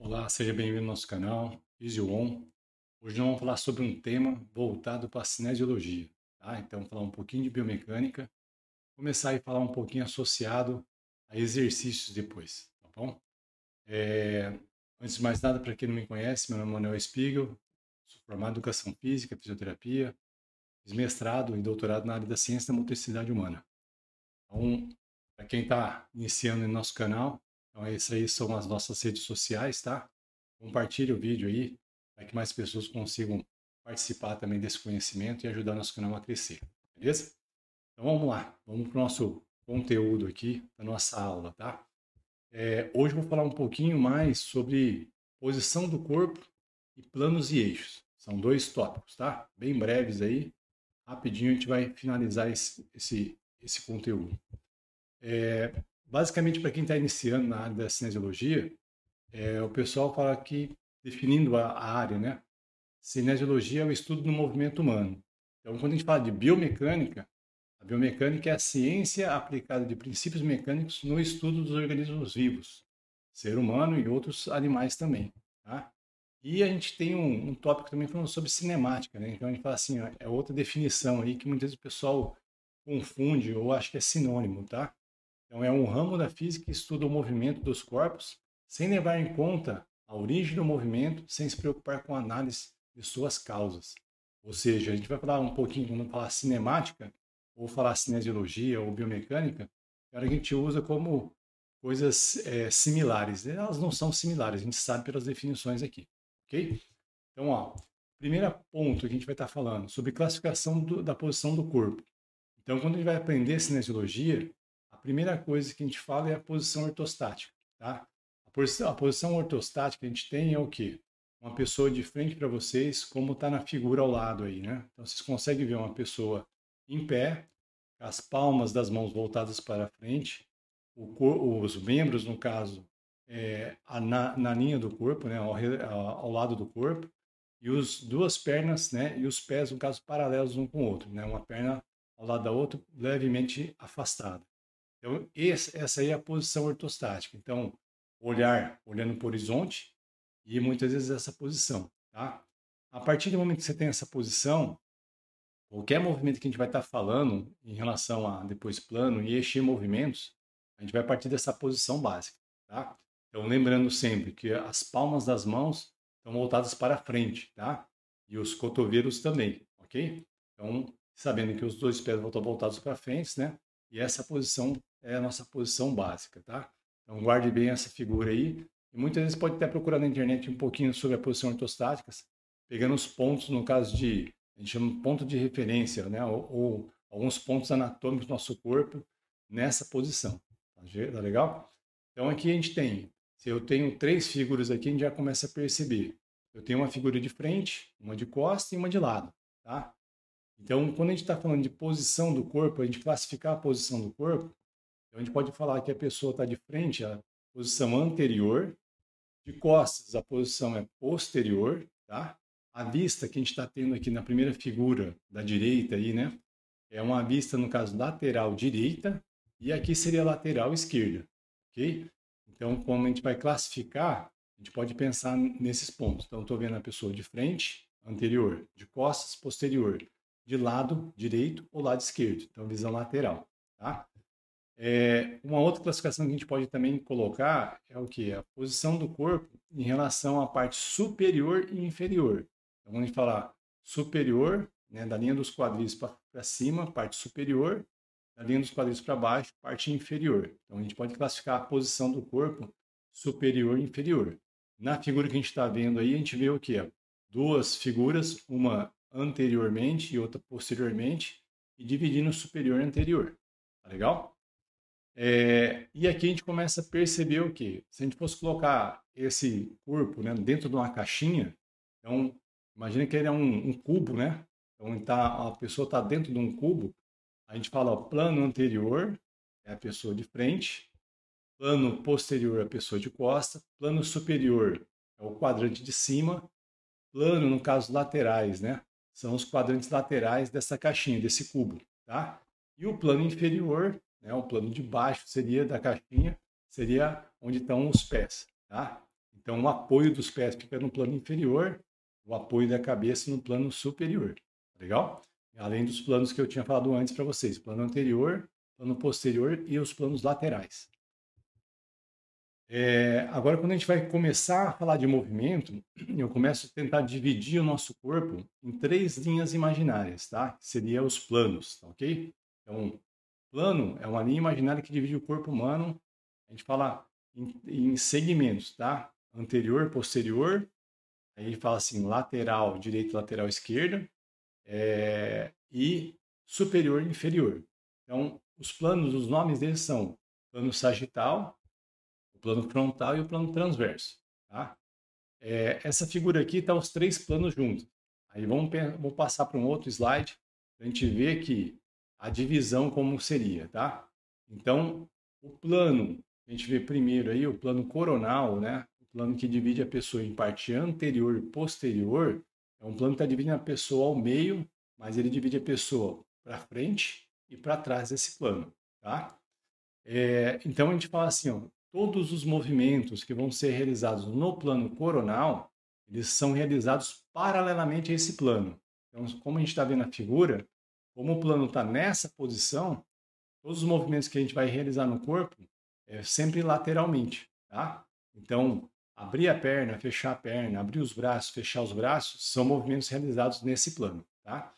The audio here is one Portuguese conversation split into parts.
Olá, seja bem-vindo ao nosso canal PhysioOn. Hoje nós vamos falar sobre um tema voltado para a cinesiologia, tá? Então, falar um pouquinho de biomecânica, começar a falar um pouquinho associado a exercícios depois, tá bom? Antes de mais nada, para quem não me conhece, meu nome é Manuel Spiegel, sou formado em Educação Física, Fisioterapia, fiz mestrado e doutorado na área da ciência da motricidade humana. Então, para quem está iniciando no nosso canal, então essas aí são as nossas redes sociais, tá? Compartilhe o vídeo aí, para que mais pessoas consigam participar também desse conhecimento e ajudar nosso canal a crescer, beleza? Então vamos lá, vamos para o nosso conteúdo aqui, da nossa aula, tá? Hoje eu vou falar um pouquinho mais sobre posição do corpo e planos e eixos. São dois tópicos, tá? Bem breves aí, rapidinho a gente vai finalizar esse conteúdo. Basicamente, para quem está iniciando na área da cinesiologia, o pessoal fala que, definindo a área, né? Cinesiologia é o estudo do movimento humano. Então, quando a gente fala de biomecânica, a biomecânica é a ciência aplicada de princípios mecânicos no estudo dos organismos vivos, ser humano e outros animais também, tá? E a gente tem um tópico também falando sobre cinemática, né? Então a gente fala assim, ó, é outra definição aí que muitas vezes o pessoal confunde ou acha que é sinônimo, tá? Então, é um ramo da física que estuda o movimento dos corpos sem levar em conta a origem do movimento, sem se preocupar com a análise de suas causas. Ou seja, a gente vai falar um pouquinho, quando falar cinemática, ou falar cinesiologia ou biomecânica, que a gente usa como coisas similares. Elas não são similares, a gente sabe pelas definições aqui, ok? Então, ó, primeiro ponto que a gente vai estar falando sobre classificação da posição do corpo. Então, quando a gente vai aprender cinesiologia, a primeira coisa que a gente fala é a posição ortostática, tá? A posição ortostática que a gente tem é o quê? Uma pessoa de frente para vocês, como está na figura ao lado aí, né? Então, vocês conseguem ver uma pessoa em pé, as palmas das mãos voltadas para frente, os membros, no caso, na linha do corpo, né? Ao lado do corpo, e as duas pernas, né? E os pés, no caso, paralelos um com o outro, né? Uma perna ao lado da outra, levemente afastada. Então, essa aí é a posição ortostática. Então, olhando para o horizonte e muitas vezes essa posição, tá? A partir do momento que você tem essa posição, qualquer movimento que a gente vai estar falando em relação a depois plano e eixo e movimentos, a gente vai partir dessa posição básica, tá? Então, lembrando sempre que as palmas das mãos estão voltadas para frente, tá? E os cotovelos também, ok? Então, sabendo que os dois pés estão voltados para frente, né? E essa posição é a nossa posição básica, tá? Então, guarde bem essa figura aí. E muitas vezes pode até procurar na internet um pouquinho sobre a posição ortostática, pegando os pontos, no caso de a gente chama de ponto de referência, né? Ou alguns pontos anatômicos do nosso corpo nessa posição. Tá legal? Então aqui a gente tem, se eu tenho três figuras aqui, a gente já começa a perceber. Eu tenho uma figura de frente, uma de costa e uma de lado, tá? Então, quando a gente está falando de posição do corpo, a gente classificar a posição do corpo, então a gente pode falar que a pessoa está de frente, a posição anterior, de costas, a posição é posterior, tá? A vista que a gente está tendo aqui na primeira figura da direita aí, né? É uma vista, no caso, lateral direita e aqui seria lateral esquerda, ok? Então, como a gente vai classificar, a gente pode pensar nesses pontos. Então, estou vendo a pessoa de frente, anterior, de costas, posterior, de lado direito ou lado esquerdo. Então, visão lateral, tá? Uma outra classificação que a gente pode também colocar é o que? A posição do corpo em relação à parte superior e inferior. Então, quando a gente falar superior, né, da linha dos quadris para cima, parte superior, da linha dos quadris para baixo, parte inferior. Então, a gente pode classificar a posição do corpo superior e inferior. Na figura que a gente está vendo aí, a gente vê o que? Duas figuras, uma anteriormente e outra posteriormente, e dividindo o superior e anterior. Tá legal? E aqui a gente começa a perceber o que? Se a gente fosse colocar esse corpo, né, dentro de uma caixinha, então imagina que ele é um cubo, né? Então a pessoa está dentro de um cubo, a gente fala, ó, plano anterior é a pessoa de frente, plano posterior é a pessoa de costa, plano superior é o quadrante de cima, plano, no caso, laterais, né? São os quadrantes laterais dessa caixinha, desse cubo, tá? E o plano inferior, né? O plano de baixo seria da caixinha, seria onde estão os pés, tá? Então, o apoio dos pés fica no plano inferior, o apoio da cabeça no plano superior. Legal? Além dos planos que eu tinha falado antes para vocês, plano anterior, plano posterior e os planos laterais. Agora, quando a gente vai começar a falar de movimento, eu começo a tentar dividir o nosso corpo em 3 linhas imaginárias, tá? Que seria os planos, tá ok? Então, plano é uma linha imaginária que divide o corpo humano, a gente fala em segmentos, tá? Anterior, posterior, aí fala assim, lateral, direita, lateral, esquerda, e superior e inferior. Então, os planos, os nomes deles são plano sagital, o plano frontal e o plano transverso, tá? Essa figura aqui está os 3 planos juntos. Aí vamos passar para um outro slide para a gente ver que a divisão como seria, tá? Então, o plano, a gente vê primeiro aí o plano coronal, né? O plano que divide a pessoa em parte anterior e posterior, é um plano que está dividindo a pessoa ao meio, mas ele divide a pessoa para frente e para trás desse plano, tá? Então a gente fala assim, ó, todos os movimentos que vão ser realizados no plano coronal, eles são realizados paralelamente a esse plano. Então, como a gente está vendo na figura, como o plano está nessa posição, todos os movimentos que a gente vai realizar no corpo é sempre lateralmente, tá? Então, abrir a perna, abrir os braços, fechar os braços, são movimentos realizados nesse plano, tá?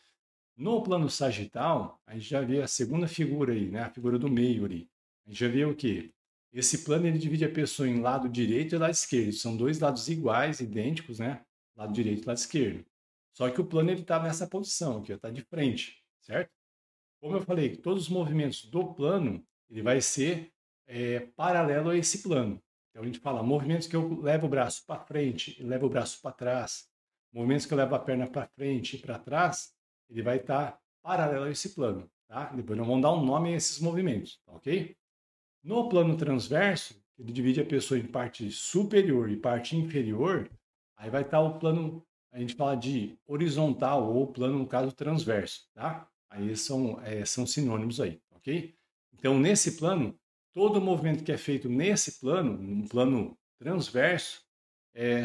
No plano sagital, a gente já vê a segunda figura aí, né? A figura do meio ali. A gente já vê o quê? Esse plano ele divide a pessoa em lado direito e lado esquerdo. São 2 lados iguais, idênticos, né? Lado direito e lado esquerdo. Só que o plano ele está nessa posição aqui, está de frente, certo? Como eu falei, todos os movimentos do plano ele vai ser paralelo a esse plano. Então a gente fala movimentos que eu levo o braço para frente e levo o braço para trás, movimentos que eu levo a perna para frente e para trás, ele vai estar paralelo a esse plano, tá? Depois nós vamos dar um nome a esses movimentos, tá ok? No plano transverso, ele divide a pessoa em parte superior e parte inferior, aí vai estar o plano, a gente fala de horizontal ou plano, no caso, transverso, tá? Aí são sinônimos aí, ok? Então, nesse plano, todo movimento que é feito nesse plano, no plano transverso,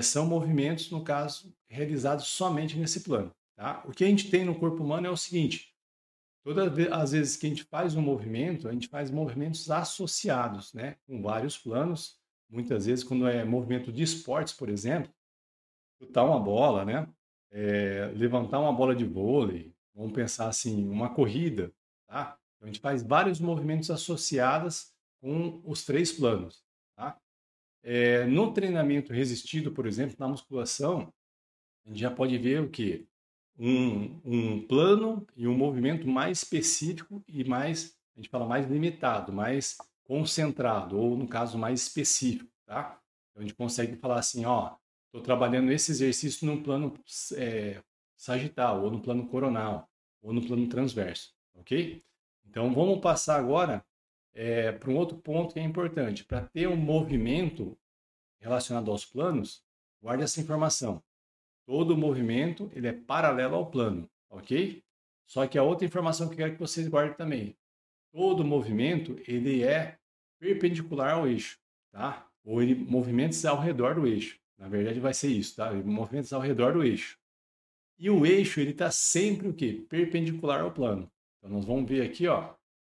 são movimentos, no caso, realizados somente nesse plano, tá? O que a gente tem no corpo humano é o seguinte, todas as vezes que a gente faz um movimento, a gente faz movimentos associados, né? Com vários planos. Muitas vezes, quando é movimento de esportes, por exemplo, chutar uma bola, né? Levantar uma bola de vôlei, vamos pensar assim, uma corrida, tá? Então, a gente faz vários movimentos associados com os 3 planos, tá? No treinamento resistido, por exemplo, na musculação, a gente já pode ver o que? Um plano e um movimento mais específico e mais, a gente fala mais limitado, mais concentrado, ou no caso mais específico, tá? Então a gente consegue falar assim, ó, estou trabalhando esse exercício no plano sagital, ou no plano coronal, ou no plano transverso, ok? Então vamos passar agora para um outro ponto que é importante. Para ter um movimento relacionado aos planos, guarde essa informação. Todo movimento ele é paralelo ao plano, ok? Só que a outra informação que eu quero que vocês guardem também. Todo movimento ele é perpendicular ao eixo, tá? Ou ele movimentos ao redor do eixo. Na verdade vai ser isso, tá? Movimentos ao redor do eixo. E o eixo ele está sempre o quê? Perpendicular ao plano. Então nós vamos ver aqui, ó,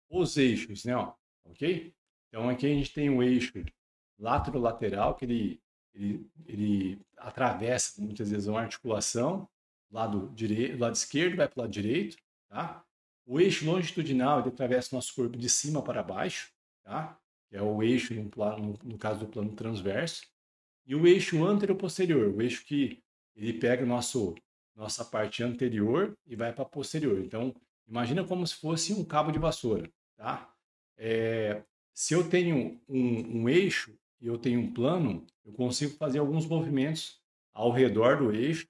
os eixos, né? Ó, ok? Então aqui a gente tem o eixo lateral que ele atravessa muitas vezes uma articulação, lado direito, lado esquerdo vai para o lado direito, tá? O eixo longitudinal ele atravessa o nosso corpo de cima para baixo, tá? Que é o eixo no caso do plano transverso. E o eixo anteroposterior, o eixo que ele pega nossa parte anterior e vai para posterior. Então, imagina como se fosse um cabo de vassoura, tá? Se eu tenho um eixo e eu tenho um plano, eu consigo fazer alguns movimentos ao redor do eixo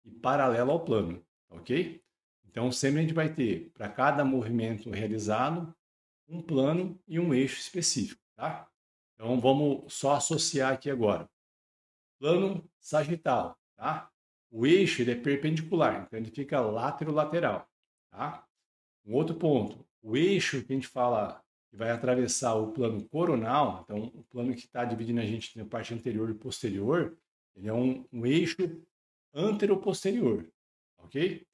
e paralelo ao plano, ok? Então, sempre a gente vai ter, para cada movimento realizado, um plano e um eixo específico, tá? Então, vamos só associar aqui agora. Plano sagital, tá? O eixo ele é perpendicular, então ele fica lateral, tá? Um outro ponto, o eixo que a gente fala que vai atravessar o plano coronal, então o plano que está dividindo a gente na parte anterior e posterior, Ele é um eixo antero-posterior, ok?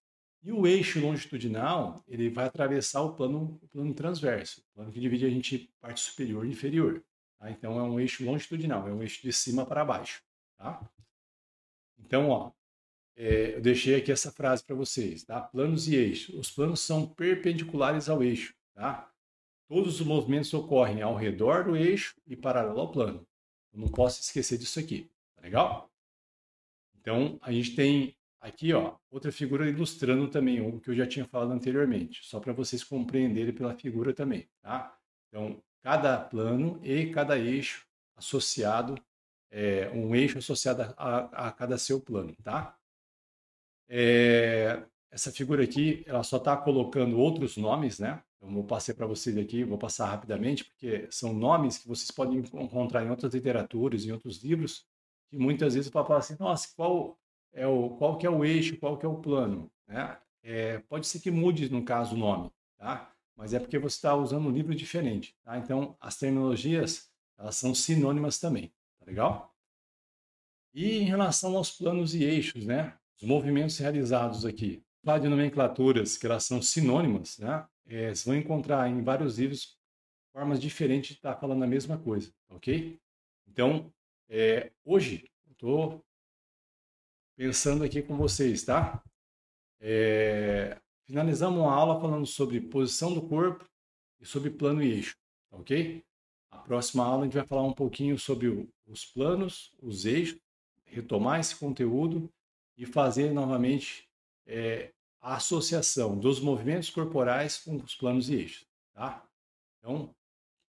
E o eixo longitudinal, ele vai atravessar o plano transverso, o plano que divide a gente parte superior e inferior. Tá? Então, é um eixo longitudinal, é um eixo de cima para baixo. Tá? Então, ó, eu deixei aqui essa frase para vocês, tá? Planos e eixos. Os planos são perpendiculares ao eixo, tá? Todos os movimentos ocorrem ao redor do eixo e paralelo ao plano. Eu não posso esquecer disso aqui, tá legal? Então, a gente tem aqui, ó, outra figura ilustrando também o que eu já tinha falado anteriormente, só para vocês compreenderem pela figura também, tá? Então, cada plano e cada eixo associado, um eixo associado a cada seu plano, tá? Essa figura aqui, ela só está colocando outros nomes, né? Eu vou passar para vocês aqui, vou passar rapidamente, porque são nomes que vocês podem encontrar em outras literaturas, em outros livros, que muitas vezes o papai fala assim, nossa, qual que é o eixo, qual que é o plano, né? Pode ser que mude, no caso, o nome, tá? Mas é porque você está usando um livro diferente, tá? Então, as terminologias, elas são sinônimas também, tá legal? E em relação aos planos e eixos, né? Os movimentos realizados aqui, lá de nomenclaturas que elas são sinônimas, né? Vocês vão encontrar em vários livros formas diferentes de estar falando a mesma coisa, ok? Então, hoje, eu estou pensando aqui com vocês, tá? Finalizamos a aula falando sobre posição do corpo e sobre plano e eixo, ok? A próxima aula a gente vai falar um pouquinho sobre os planos, os eixos, retomar esse conteúdo e fazer novamente a associação dos movimentos corporais com os planos e eixos, tá? Então,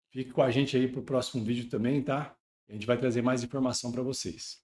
fique com a gente aí para o próximo vídeo também, tá? A gente vai trazer mais informação para vocês.